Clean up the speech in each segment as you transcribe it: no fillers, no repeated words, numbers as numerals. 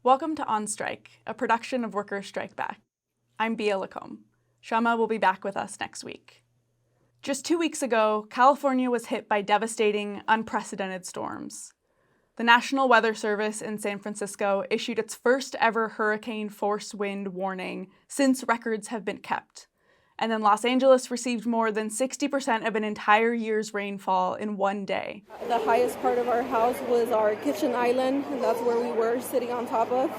Welcome to On Strike, a production of Workers Strike Back. I'm Bia Lacombe. Shama will be back with us next week. Just 2 weeks ago, California was hit by devastating, unprecedented storms. The National Weather Service in San Francisco issued its first ever hurricane force wind warning since records have been kept. And then Los Angeles received more than 60% of an entire year's rainfall in one day. The highest part of our house was our kitchen island, and that's where we were sitting on top of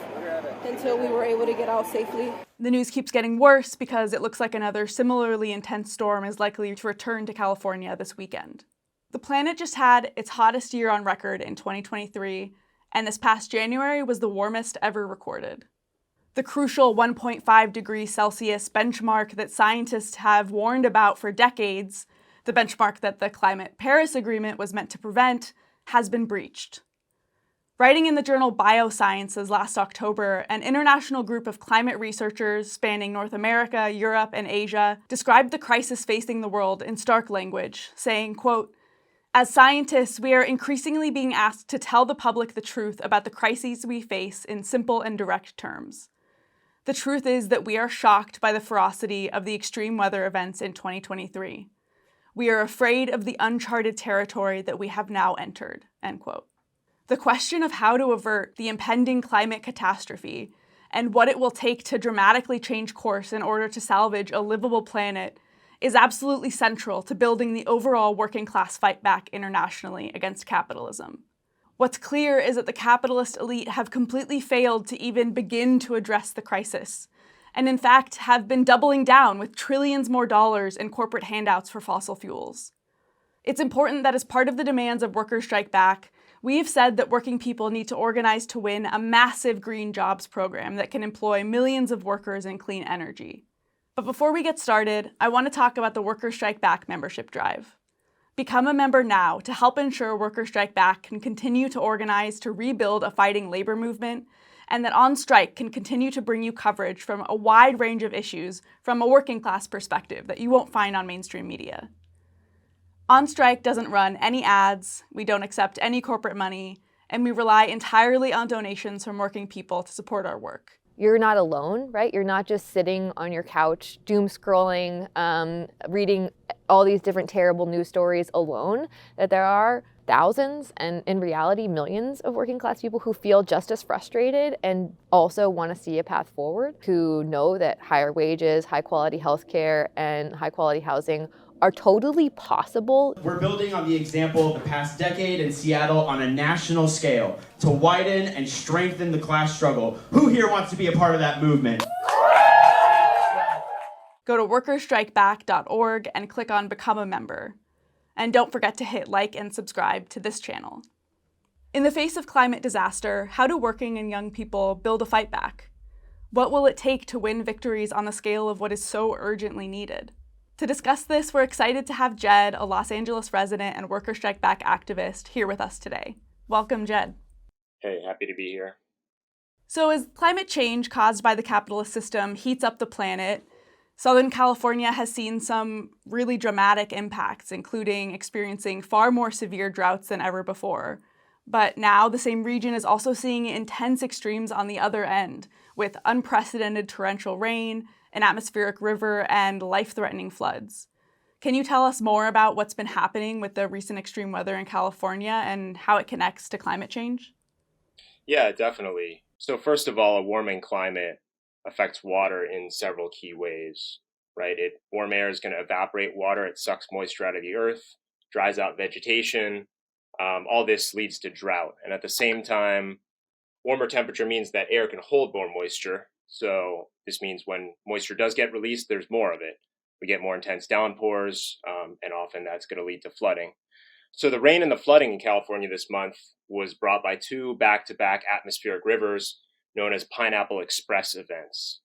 until we were able to get out safely. The news keeps getting worse because it looks like another similarly intense storm is likely to return to California this weekend. The planet just had its hottest year on record in 2023, and this past January was the warmest ever recorded. The crucial 1.5 degrees Celsius benchmark that scientists have warned about for decades, the benchmark that the Climate Paris Agreement was meant to prevent, has been breached. Writing in the journal Biosciences last October, an international group of climate researchers spanning North America, Europe, and Asia described the crisis facing the world in stark language, saying, quote, "As scientists, we are increasingly being asked to tell the public the truth about the crises we face in simple and direct terms. The truth is that we are shocked by the ferocity of the extreme weather events in 2023. We are afraid of the uncharted territory that we have now entered," end quote. The question of how to avert the impending climate catastrophe and what it will take to dramatically change course in order to salvage a livable planet is absolutely central to building the overall working class fight back internationally against capitalism. What's clear is that the capitalist elite have completely failed to even begin to address the crisis, and in fact have been doubling down with trillions more dollars in corporate handouts for fossil fuels. It's important that as part of the demands of Workers Strike Back, we've said that working people need to organize to win a massive green jobs program that can employ millions of workers in clean energy. But before we get started, I want to talk about the Workers Strike Back membership drive. Become a member now to help ensure Workers Strike Back can continue to organize to rebuild a fighting labor movement, and that On Strike can continue to bring you coverage from a wide range of issues from a working class perspective that you won't find on mainstream media. On Strike doesn't run any ads, we don't accept any corporate money, and we rely entirely on donations from working people to support our work. You're not alone, right? You're not just sitting on your couch, doom scrolling, reading all these different terrible news stories alone, that there are thousands and in reality millions of working class people who feel just as frustrated and also want to see a path forward, who know that higher wages, high quality healthcare, and high quality housing are totally possible. We're building on the example of the past decade in Seattle on a national scale to widen and strengthen the class struggle. Who here wants to be a part of that movement? Go to workersstrikeback.org and click on Become a Member. And don't forget to hit like and subscribe to this channel. In the face of climate disaster, how do working and young people build a fight back? What will it take to win victories on the scale of what is so urgently needed? To discuss this, we're excited to have Jed, a Los Angeles resident and Workers Strike Back activist, here with us today. Welcome, Jed. Hey, happy to be here. So as climate change caused by the capitalist system heats up the planet, Southern California has seen some really dramatic impacts, including experiencing far more severe droughts than ever before. But now the same region is also seeing intense extremes on the other end, with unprecedented torrential rain, an atmospheric river, and life-threatening floods. Can you tell us more about what's been happening with the recent extreme weather in California and how it connects to climate change? Yeah, definitely. So first of all, a warming climate affects water in several key ways, right? Warm air is going to evaporate water. It sucks moisture out of the earth, dries out vegetation. All this leads to drought. And at the same time, warmer temperature means that air can hold more moisture. So this means when moisture does get released, there's more of it. We get more intense downpours, and often that's going to lead to flooding. So the rain and the flooding in California this month was brought by two back-to-back atmospheric rivers known as Pineapple Express events.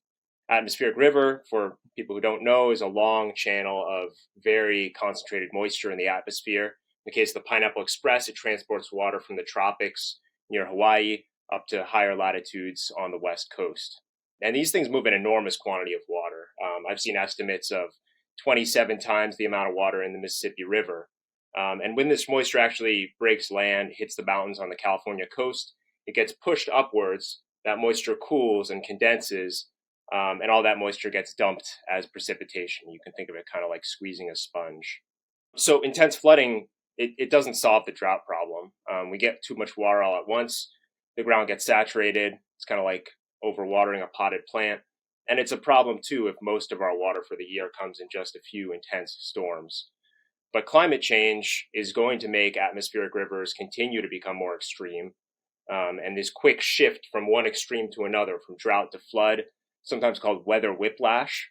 Atmospheric river, for people who don't know, is a long channel of very concentrated moisture in the atmosphere. In the case of the Pineapple Express, it transports water from the tropics near Hawaii up to higher latitudes on the West Coast. And these things move an enormous quantity of water. I've seen estimates of 27 times the amount of water in the Mississippi River. And when this moisture actually breaks land, hits the mountains on the California coast, it gets pushed upwards that moisture cools and condenses, and all that moisture gets dumped as precipitation. You can think of it kind of like squeezing a sponge. So intense flooding, it doesn't solve the drought problem. We get too much water all at once. The ground gets saturated. It's kind of like overwatering a potted plant. And it's a problem, too, if most of our water for the year comes in just a few intense storms. But climate change is going to make atmospheric rivers continue to become more extreme. And this quick shift from one extreme to another, from drought to flood, sometimes called weather whiplash,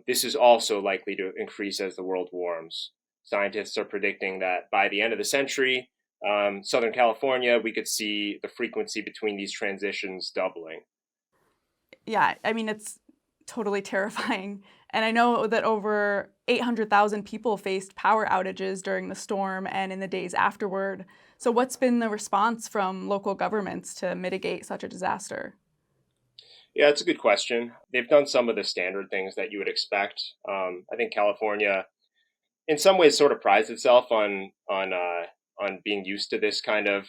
this is also likely to increase as the world warms. Scientists are predicting that by the end of the century, Southern California, we could see the frequency between these transitions doubling. Yeah, I mean, it's totally terrifying. And I know that over 800,000 people faced power outages during the storm and in the days afterward. So what's been the response from local governments to mitigate such a disaster? Yeah, it's a good question. They've done some of the standard things that you would expect. I think California, in some ways, sort of prides itself on being used to this kind of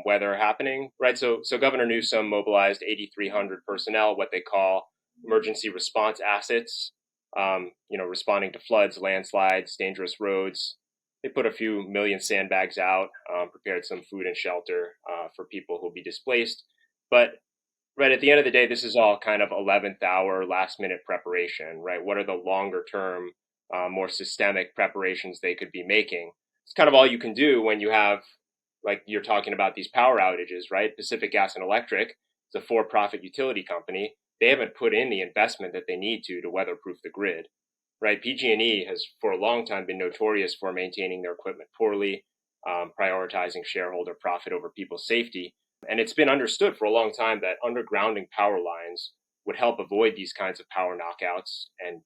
weather happening, right? So Governor Newsom mobilized 8,300 personnel, what they call emergency response assets, responding to floods, landslides, dangerous roads. They put a few million sandbags out, prepared some food and shelter for people who will be displaced. But right at the end of the day, this is all kind of 11th hour, last minute preparation, right? What are the longer term, more systemic preparations they could be making? It's kind of all you can do when you have, like you're talking about these power outages, right? Pacific Gas and Electric, it's a for-profit utility company. They haven't put in the investment that they need to weatherproof the grid, right? PG&E has for a long time been notorious for maintaining their equipment poorly, prioritizing shareholder profit over people's safety. And it's been understood for a long time that undergrounding power lines would help avoid these kinds of power knockouts and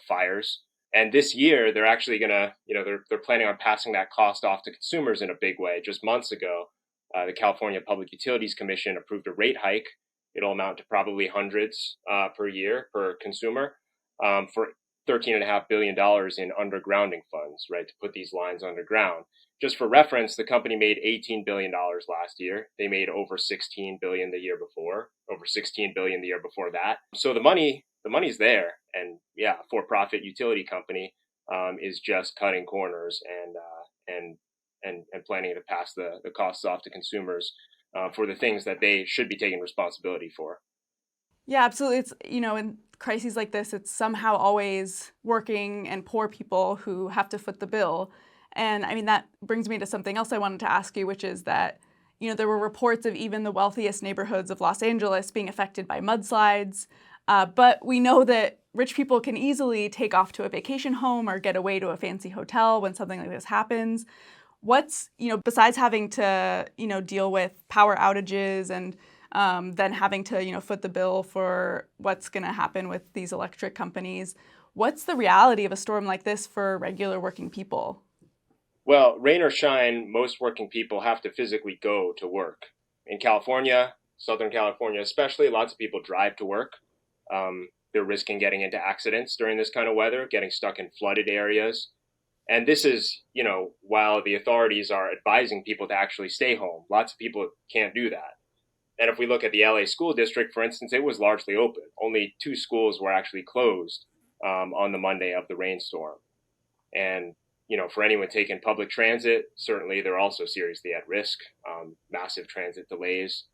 fires. And this year, they're actually going to, they're planning on passing that cost off to consumers in a big way. Just months ago, the California Public Utilities Commission approved a rate hike. It'll amount to probably hundreds per year per consumer for $13.5 billion in undergrounding funds, right, to put these lines underground. Just for reference, the company made $18 billion last year. They made over $16 billion the year before, over $16 billion the year before that. So the money's there. And yeah, a for-profit utility company is just cutting corners and planning to pass the costs off to consumers for the things that they should be taking responsibility for. Yeah, absolutely. It's, in crises like this, it's somehow always working and poor people who have to foot the bill. And I mean, that brings me to something else I wanted to ask you, which is that, there were reports of even the wealthiest neighborhoods of Los Angeles being affected by mudslides. But we know that rich people can easily take off to a vacation home or get away to a fancy hotel when something like this happens. What's, besides having to, deal with power outages and then having to, foot the bill for what's going to happen with these electric companies, what's the reality of a storm like this for regular working people? Well, rain or shine, most working people have to physically go to work. In California, Southern California especially, lots of people drive to work. They're risking getting into accidents during this kind of weather, getting stuck in flooded areas. And this is, while the authorities are advising people to actually stay home, lots of people can't do that. And if we look at the LA school district, for instance, it was largely open. Only 2 schools were actually closed on the Monday of the rainstorm. And, for anyone taking public transit, certainly they're also seriously at risk. Massive transit delays,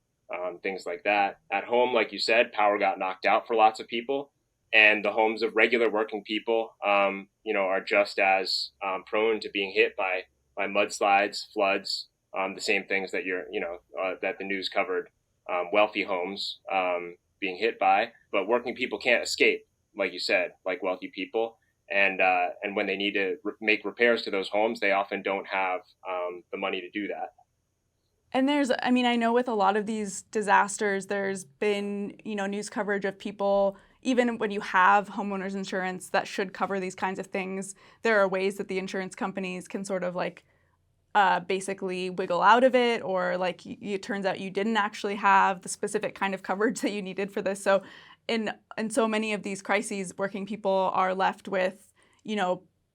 things like that. At home, like you said, power got knocked out for lots of people. And the homes of regular working people, are just as prone to being hit by mudslides, floods, the same things that that the news covered. Wealthy homes being hit by, but working people can't escape, like you said, like wealthy people. And when they need to make repairs to those homes, they often don't have the money to do that. And I know with a lot of these disasters, there's been, news coverage of people, even when you have homeowners insurance that should cover these kinds of things, there are ways that the insurance companies can sort of basically wiggle out of it, or it turns out you didn't actually have the specific kind of coverage that you needed for this. So in so many of these crises, working people are left with,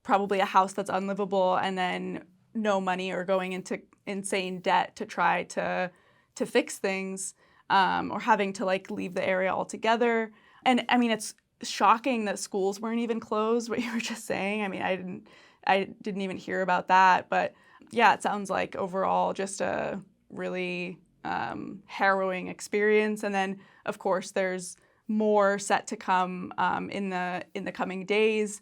probably a house that's unlivable and then no money or going into insane debt to try to fix things. or having to like leave the area altogether. And I mean, it's shocking that schools weren't even closed, what you were just saying. I mean, I didn't even hear about that. But yeah, it sounds like overall just a really harrowing experience. And then, of course, there's more set to come in the coming days.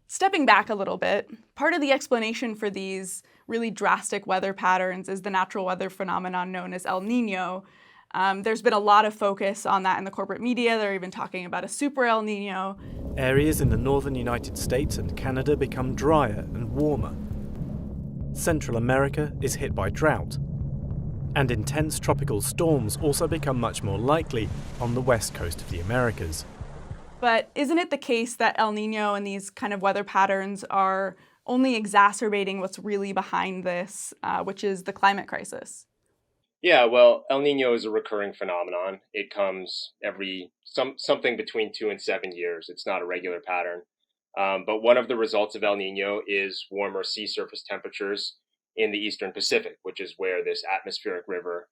Stepping back a little bit, part of the explanation for these really drastic weather patterns is the natural weather phenomenon known as El Nino. There's been a lot of focus on that in the corporate media. They're even talking about a super El Nino. Areas in the northern United States and Canada become drier and warmer. Central America is hit by drought. And intense tropical storms also become much more likely on the west coast of the Americas. But isn't it the case that El Nino and these kind of weather patterns are only exacerbating what's really behind this, which is the climate crisis? Yeah, well, El Nino is a recurring phenomenon. It comes every something between 2 and 7 years. It's not a regular pattern. But one of the results of El Nino is warmer sea surface temperatures in the Eastern Pacific, which is where this atmospheric river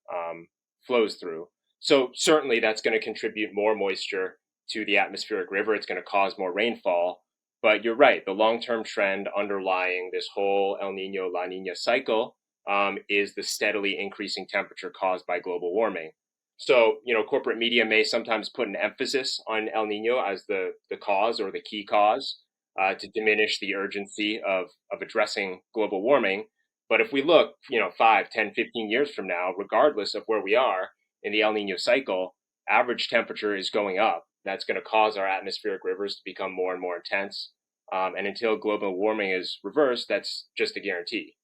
flows through. So certainly that's going to contribute more moisture to the atmospheric river. It's going to cause more rainfall. But you're right, the long-term trend underlying this whole El Nino La Nina cycle is the steadily increasing temperature caused by global warming. So, corporate media may sometimes put an emphasis on El Nino as the cause or the key cause to diminish the urgency of addressing global warming. But if we look, 5, 10, 15 years from now, regardless of where we are in the El Nino cycle, average temperature is going up. That's going to cause our atmospheric rivers to become more and more intense. And until global warming is reversed, that's just a guarantee.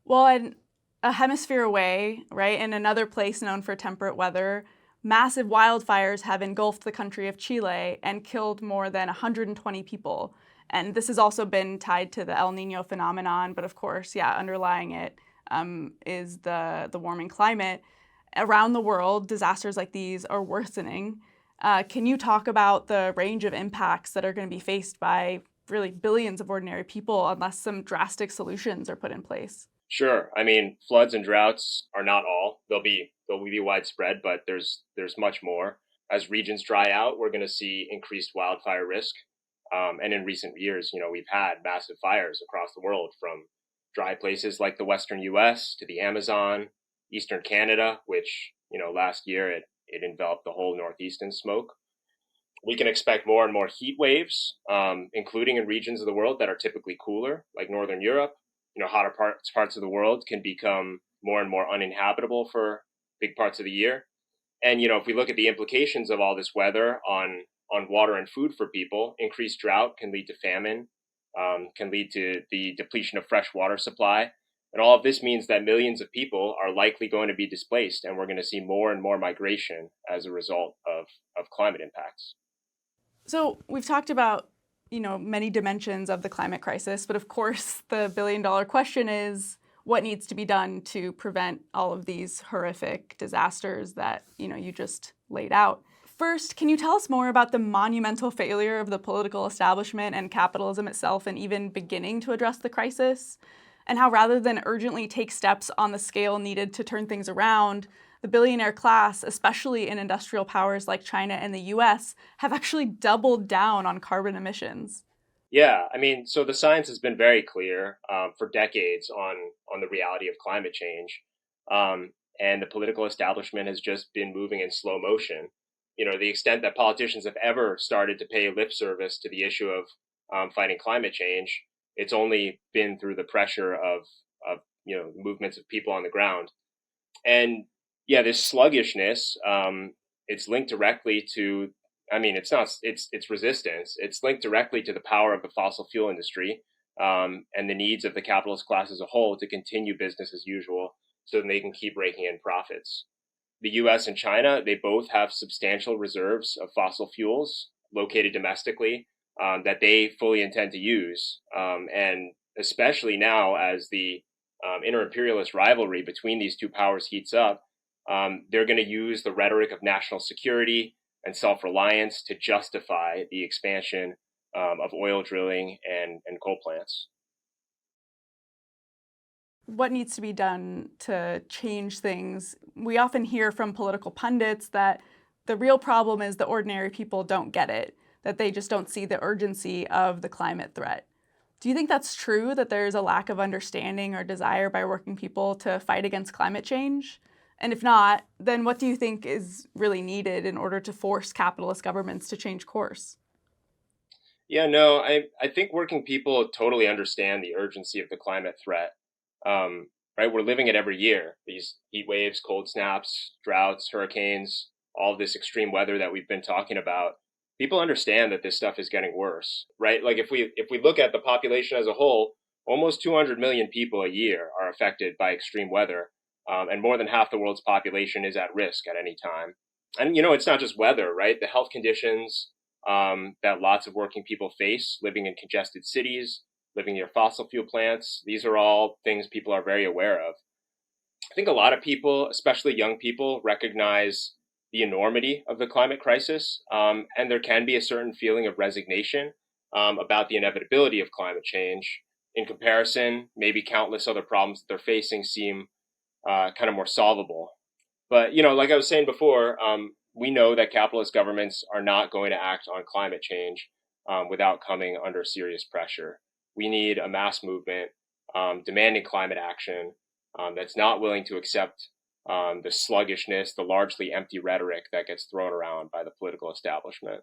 Well, and a hemisphere away, right, in another place known for temperate weather, massive wildfires have engulfed the country of Chile and killed more than 120 people. And this has also been tied to the El Nino phenomenon, but of course, underlying it is the warming climate. Around the world, disasters like these are worsening. Can you talk about the range of impacts that are going to be faced by really billions of ordinary people unless some drastic solutions are put in place? Sure. I mean, floods and droughts are not all. They'll be widespread, but there's much more. As regions dry out, we're going to see increased wildfire risk. And in recent years, we've had massive fires across the world, from dry places like the Western U.S. to the Amazon, Eastern Canada, which, last year it enveloped the whole Northeast in smoke. We can expect more and more heat waves, including in regions of the world that are typically cooler, like Northern Europe. Hotter parts of the world can become more and more uninhabitable for big parts of the year. And, if we look at the implications of all this weather on water and food for people, increased drought can lead to famine, can lead to the depletion of fresh water supply. And all of this means that millions of people are likely going to be displaced, and we're going to see more and more migration as a result of climate impacts. So we've talked about, many dimensions of the climate crisis, but of course the billion-dollar question is what needs to be done to prevent all of these horrific disasters that, you just laid out. First, can you tell us more about the monumental failure of the political establishment and capitalism itself in even beginning to address the crisis? And how, rather than urgently take steps on the scale needed to turn things around, the billionaire class, especially in industrial powers like China and the US, have actually doubled down on carbon emissions. Yeah, I mean, so the science has been very clear for decades on the reality of climate change. And the political establishment has just been moving in slow motion. The extent that politicians have ever started to pay lip service to the issue of fighting climate change, it's only been through the pressure of movements of people on the ground. And this sluggishness, it's linked directly to, it's resistance. It's linked directly to the power of the fossil fuel industry and the needs of the capitalist class as a whole to continue business as usual so that they can keep raking in profits. The US and China, they both have substantial reserves of fossil fuels located domestically that they fully intend to use. And especially now as the inter-imperialist rivalry between these two powers heats up, they're going to use the rhetoric of national security and self-reliance to justify the expansion of oil drilling and coal plants. What needs to be done to change things? We often hear from political pundits that the real problem is the ordinary people don't get it, that they just don't see the urgency of the climate threat. Do you think that's true, that there's a lack of understanding or desire by working people to fight against climate change? And if not, then what do you think is really needed in order to force capitalist governments to change course? Yeah, no, I think working people totally understand the urgency of the climate threat. Right, we're living it every year. These heat waves, cold snaps, droughts, hurricanes, all of this extreme weather that we've been talking about. People understand that this stuff is getting worse, right? Like if we look at the population as a whole, almost 200 million people a year are affected by extreme weather, and more than half the world's population is at risk at any time. And it's not just weather, right? The health conditions that lots of working people face living in congested cities, living near fossil fuel plants. These are all things people are very aware of. I think a lot of people, especially young people, recognize the enormity of the climate crisis, and there can be a certain feeling of resignation about the inevitability of climate change. In comparison, maybe countless other problems that they're facing seem kind of more solvable. But, like I was saying before, we know that capitalist governments are not going to act on climate change without coming under serious pressure. We need a mass movement demanding climate action that's not willing to accept the sluggishness, the largely empty rhetoric that gets thrown around by the political establishment.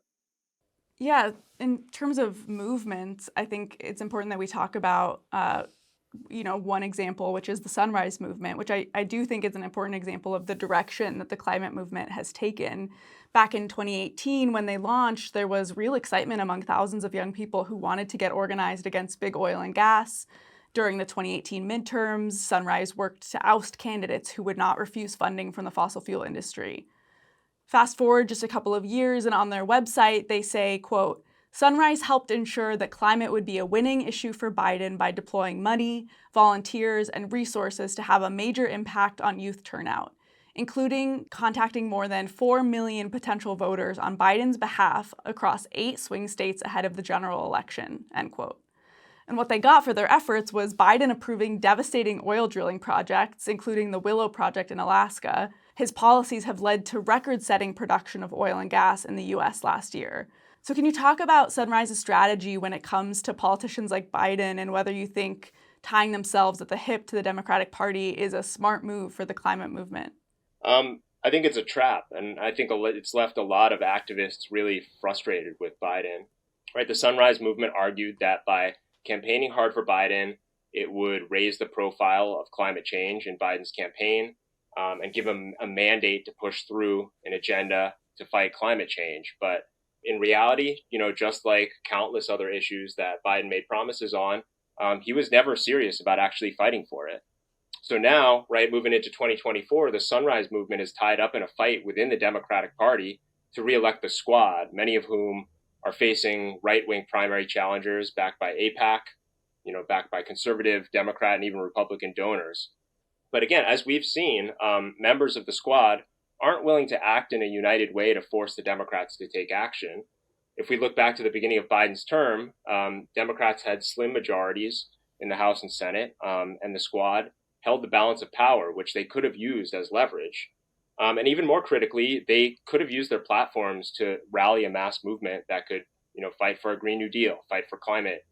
Yeah, in terms of movements, I think it's important that we talk about, one example, which is the Sunrise Movement, which I do think is an important example of the direction that the climate movement has taken. Back in 2018, when they launched, there was real excitement among thousands of young people who wanted to get organized against big oil and gas. During the 2018 midterms, Sunrise worked to oust candidates who would not refuse funding from the fossil fuel industry. Fast forward just a couple of years, and on their website, they say, quote, Sunrise helped ensure that climate would be a winning issue for Biden by deploying money, volunteers, and resources to have a major impact on youth turnout, including contacting more than 4 million potential voters on Biden's behalf across 8 swing states ahead of the general election, end quote. And what they got for their efforts was Biden approving devastating oil drilling projects, including the Willow Project in Alaska. His policies have led to record-setting production of oil and gas in the U.S. last year. So can you talk about Sunrise's strategy when it comes to politicians like Biden and whether you think tying themselves at the hip to the Democratic Party is a smart move for the climate movement? I think it's a trap, and I think it's left a lot of activists really frustrated with Biden. Right, the Sunrise Movement argued that by campaigning hard for Biden, it would raise the profile of climate change in Biden's campaign and give him a mandate to push through an agenda to fight climate change. But in reality, just like countless other issues that Biden made promises on, he was never serious about actually fighting for it. So now, right, moving into 2024, the Sunrise Movement is tied up in a fight within the Democratic Party to reelect the squad, many of whom are facing right-wing primary challengers backed by AIPAC, backed by conservative, Democrat, and even Republican donors. But again, as we've seen, members of the squad aren't willing to act in a united way to force the Democrats to take action. If we look back to the beginning of Biden's term, Democrats had slim majorities in the House and Senate, and the squad held the balance of power, which they could have used as leverage. And even more critically, they could have used their platforms to rally a mass movement that could, fight for a Green New Deal, fight for climate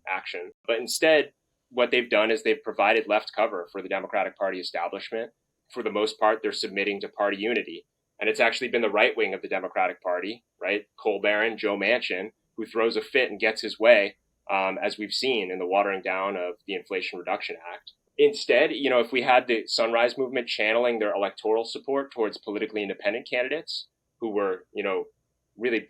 action. But instead, what they've done is they've provided left cover for the Democratic Party establishment. For the most part, they're submitting to party unity. And it's actually been the right wing of the Democratic Party, right? Coal Baron, Joe Manchin, who throws a fit and gets his way, as we've seen in the watering down of the Inflation Reduction Act. Instead, if we had the Sunrise Movement channeling their electoral support towards politically independent candidates who were, really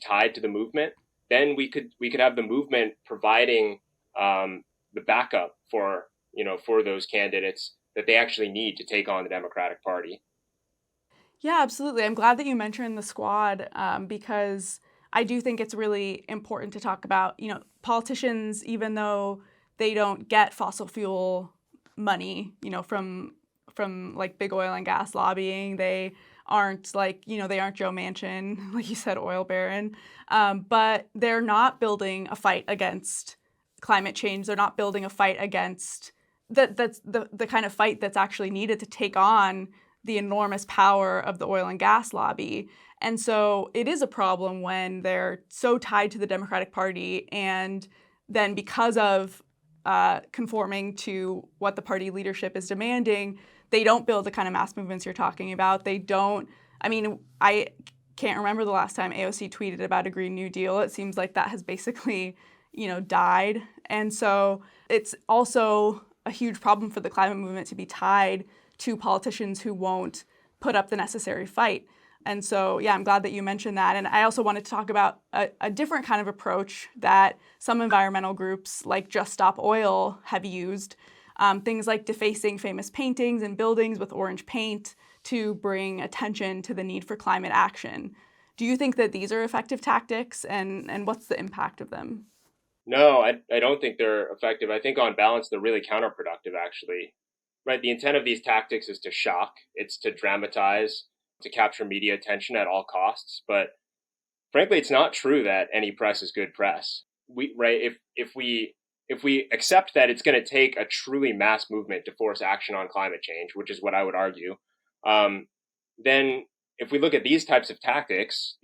tied to the movement, then we could have the movement providing the backup for those candidates that they actually need to take on the Democratic Party. Yeah, absolutely. I'm glad that you mentioned the squad because I do think it's really important to talk about, politicians, even though they don't get fossil fuel money, from like big oil and gas lobbying. They aren't they aren't Joe Manchin, like you said, oil baron, but they're not building a fight against climate change. They're not building a fight against that's the kind of fight that's actually needed to take on the enormous power of the oil and gas lobby. And so it is a problem when they're so tied to the Democratic Party, and then because of conforming to what the party leadership is demanding, they don't build the kind of mass movements you're talking about. They don't, I mean, I can't remember the last time AOC tweeted about a Green New Deal. It seems like that has basically, died. And so it's also a huge problem for the climate movement to be tied to politicians who won't put up the necessary fight. And so, yeah, I'm glad that you mentioned that. And I also wanted to talk about a different kind of approach that some environmental groups like Just Stop Oil have used. Things like defacing famous paintings and buildings with orange paint to bring attention to the need for climate action. Do you think that these are effective tactics, and what's the impact of them? No, I don't think they're effective. I think on balance, they're really counterproductive, actually. Right? The intent of these tactics is to shock, it's to dramatize, to capture media attention at all costs. But frankly, it's not true that any press is good press. If we accept that it's going to take a truly mass movement to force action on climate change, which is what I would argue, then if we look at these types of tactics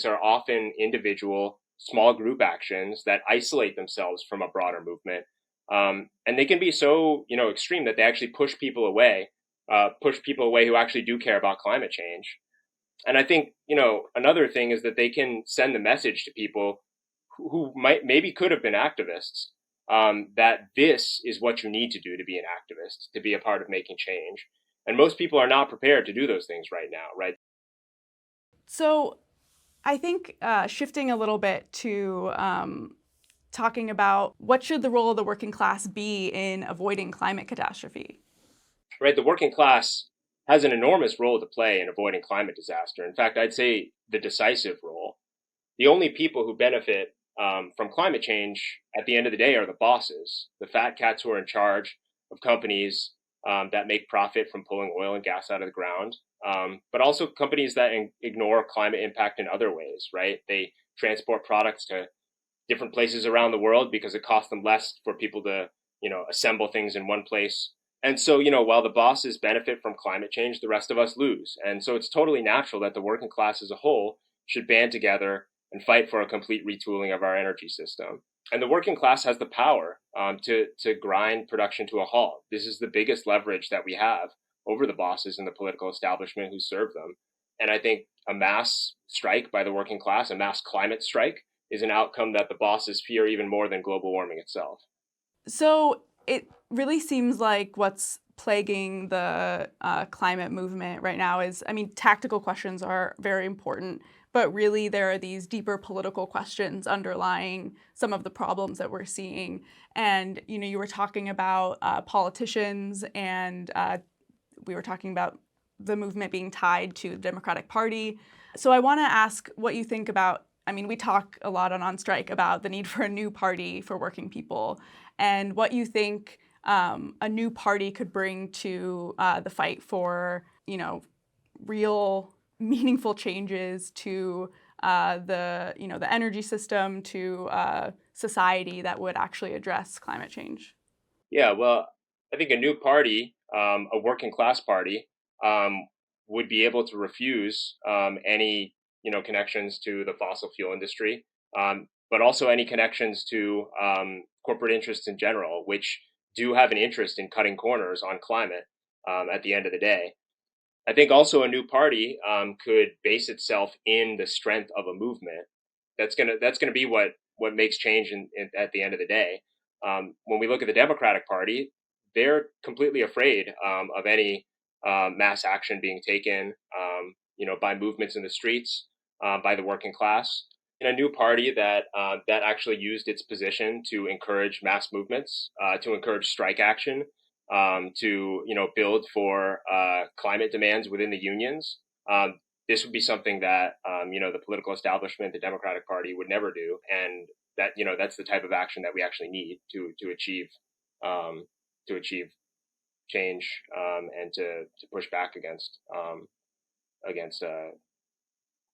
are often individual, small group actions that isolate themselves from a broader movement. And they can be so, extreme that they actually push people away who actually do care about climate change. And I think, another thing is that they can send the message to people who maybe could have been activists, that this is what you need to do to be an activist, to be a part of making change. And most people are not prepared to do those things right now, right? So I think shifting a little bit to talking about what should the role of the working class be in avoiding climate catastrophe? Right, the working class has an enormous role to play in avoiding climate disaster. In fact, I'd say the decisive role. The only people who benefit from climate change at the end of the day are the bosses, the fat cats who are in charge of companies that make profit from pulling oil and gas out of the ground, but also companies that ignore climate impact in other ways, right? They transport products to different places around the world because it costs them less for people to, assemble things in one place. And so, while the bosses benefit from climate change, the rest of us lose. And so it's totally natural that the working class as a whole should band together and fight for a complete retooling of our energy system. And the working class has the power to grind production to a halt. This is the biggest leverage that we have over the bosses and the political establishment who serve them. And I think a mass strike by the working class, a mass climate strike, is an outcome that the bosses fear even more than global warming itself. So it really seems like what's plaguing the climate movement right now is, tactical questions are very important, but really there are these deeper political questions underlying some of the problems that we're seeing. And, you were talking about politicians, and we were talking about the movement being tied to the Democratic Party. So I want to ask what you think about, we talk a lot on Strike about the need for a new party for working people, and what you think a new party could bring to the fight for, real meaningful changes to the energy system, to society that would actually address climate change. Yeah, well, I think a new party, a working class party, would be able to refuse any connections to the fossil fuel industry, but also any connections to corporate interests in general, which do have an interest in cutting corners on climate at the end of the day. I think also a new party could base itself in the strength of a movement. That's gonna be what makes change at the end of the day. When we look at the Democratic Party, they're completely afraid of any mass action being taken, by movements in the streets, by the working class. In a new party that actually used its position to encourage mass movements, to encourage strike action, to build for climate demands within the unions. This would be something that the political establishment, the Democratic Party, would never do, and that's the type of action that we actually need to achieve change, and to push back against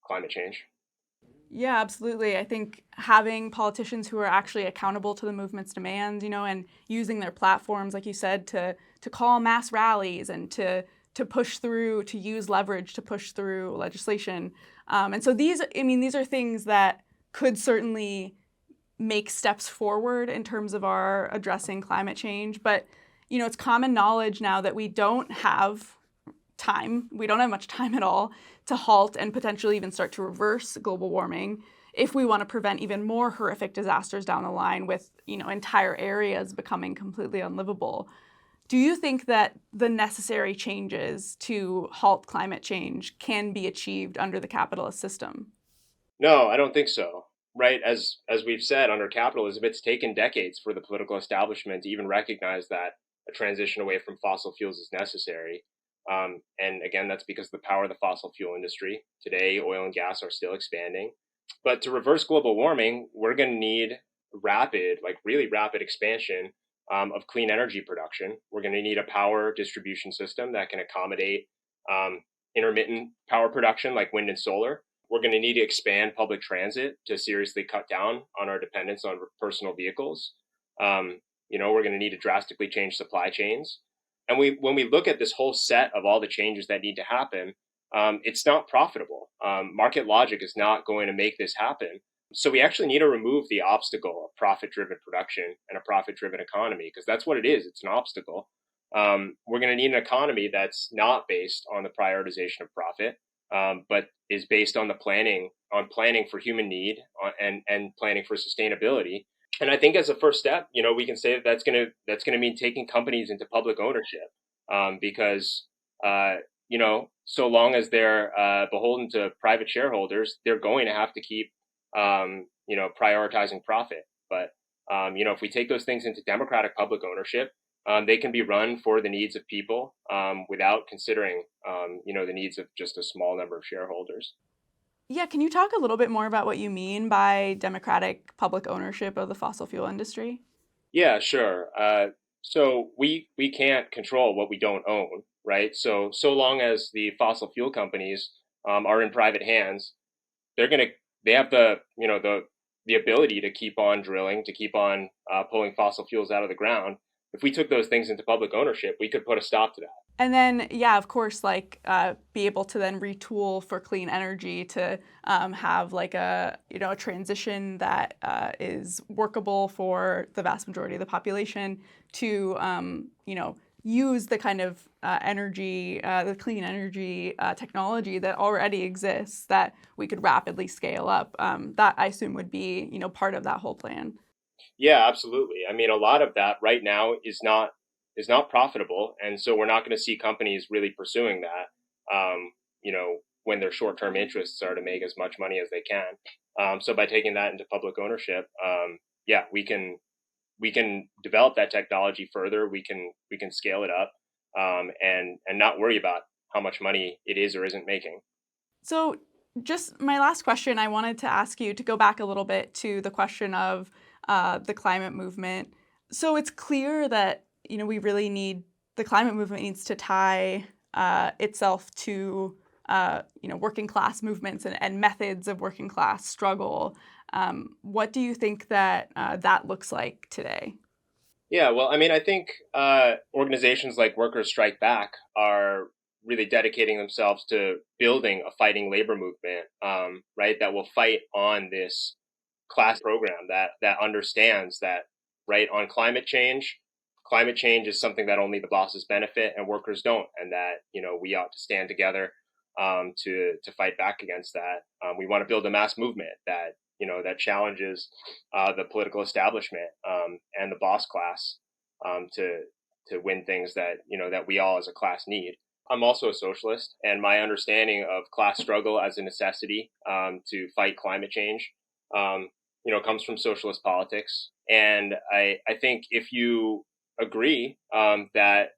climate change. Yeah, absolutely. I think having politicians who are actually accountable to the movement's demands, and using their platforms, like you said, to call mass rallies and to push through, to use leverage to push through legislation. And so these are things that could certainly make steps forward in terms of our addressing climate change. But, it's common knowledge now that we don't have time. We don't have much time at all to halt and potentially even start to reverse global warming if we want to prevent even more horrific disasters down the line with, entire areas becoming completely unlivable. Do you think that the necessary changes to halt climate change can be achieved under the capitalist system? No, I don't think so. Right, as we've said, under capitalism, it's taken decades for the political establishment to even recognize that a transition away from fossil fuels is necessary. And again, that's because of the power of the fossil fuel industry. Today, oil and gas are still expanding. But to reverse global warming, we're going to need rapid, like really rapid expansion of clean energy production. We're going to need a power distribution system that can accommodate intermittent power production like wind and solar. We're going to need to expand public transit to seriously cut down on our dependence on personal vehicles. We're going to need to drastically change supply chains. And when we look at this whole set of all the changes that need to happen, it's not profitable. Market logic is not going to make this happen. So we actually need to remove the obstacle of profit-driven production and a profit-driven economy, because that's what it is. It's an obstacle. We're going to need an economy that's not based on the prioritization of profit, but is based on planning for human need and planning for sustainability. And I think as a first step, we can say that's going to mean taking companies into public ownership, because so long as they're beholden to private shareholders, they're going to have to keep prioritizing profit. But if we take those things into democratic public ownership, they can be run for the needs of people without considering the needs of just a small number of shareholders. Yeah, can you talk a little bit more about what you mean by democratic public ownership of the fossil fuel industry? Yeah, sure. So we can't control what we don't own, right? So long as the fossil fuel companies are in private hands, they have the ability to keep on drilling, to keep on pulling fossil fuels out of the ground. If we took those things into public ownership, we could put a stop to that. And then, yeah, of course, be able to then retool for clean energy to have a transition that is workable for the vast majority of the population to use the kind of the clean energy technology that already exists that we could rapidly scale up. That I assume would be part of that whole plan. Yeah, absolutely. I mean, a lot of that right now is not profitable, and so we're not going to see companies really pursuing that. When their short-term interests are to make as much money as they can. So by taking that into public ownership, we can develop that technology further. We can scale it up, and not worry about how much money it is or isn't making. So, just my last question, I wanted to ask you to go back a little bit to the question of the climate movement. So it's clear that the climate movement needs to tie itself to working class movements and methods of working class struggle. What do you think that that looks like today? Yeah, well, I mean, I think organizations like Workers Strike Back are really dedicating themselves to building a fighting labor movement, right, that will fight on this class program that understands that, right, on climate change is something that only the bosses benefit and workers don't, and that we ought to stand together to fight back against that. We want to build a mass movement that challenges the political establishment and the boss class to win things that that we all as a class need. I'm also a socialist, and my understanding of class struggle as a necessity to fight climate change comes from socialist politics. And I think if you agree that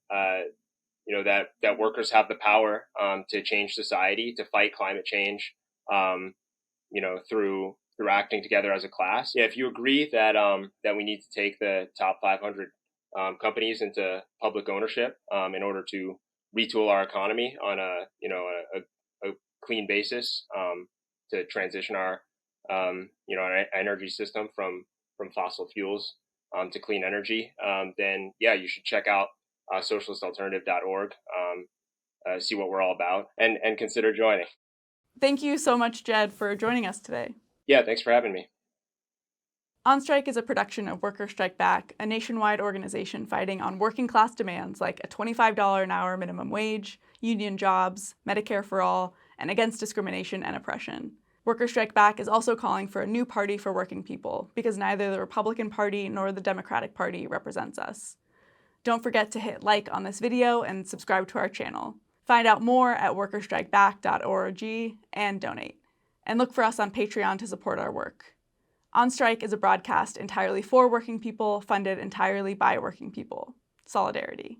workers have the power to change society, to fight climate change, through acting together as a class. Yeah, if you agree that that we need to take the top 500 companies into public ownership in order to retool our economy on a clean basis to transition our an energy system from fossil fuels to clean energy, then yeah, you should check out socialistalternative.org, see what we're all about, and consider joining. Thank you so much, Jed, for joining us today. Yeah, thanks for having me. On Strike is a production of Workers Strike Back, a nationwide organization fighting on working class demands like a $25 an hour minimum wage, union jobs, Medicare for all, and against discrimination and oppression. Workers Strike Back is also calling for a new party for working people because neither the Republican Party nor the Democratic Party represents us. Don't forget to hit like on this video and subscribe to our channel. Find out more at workerstrikeback.org and donate. And look for us on Patreon to support our work. On Strike is a broadcast entirely for working people, funded entirely by working people. Solidarity.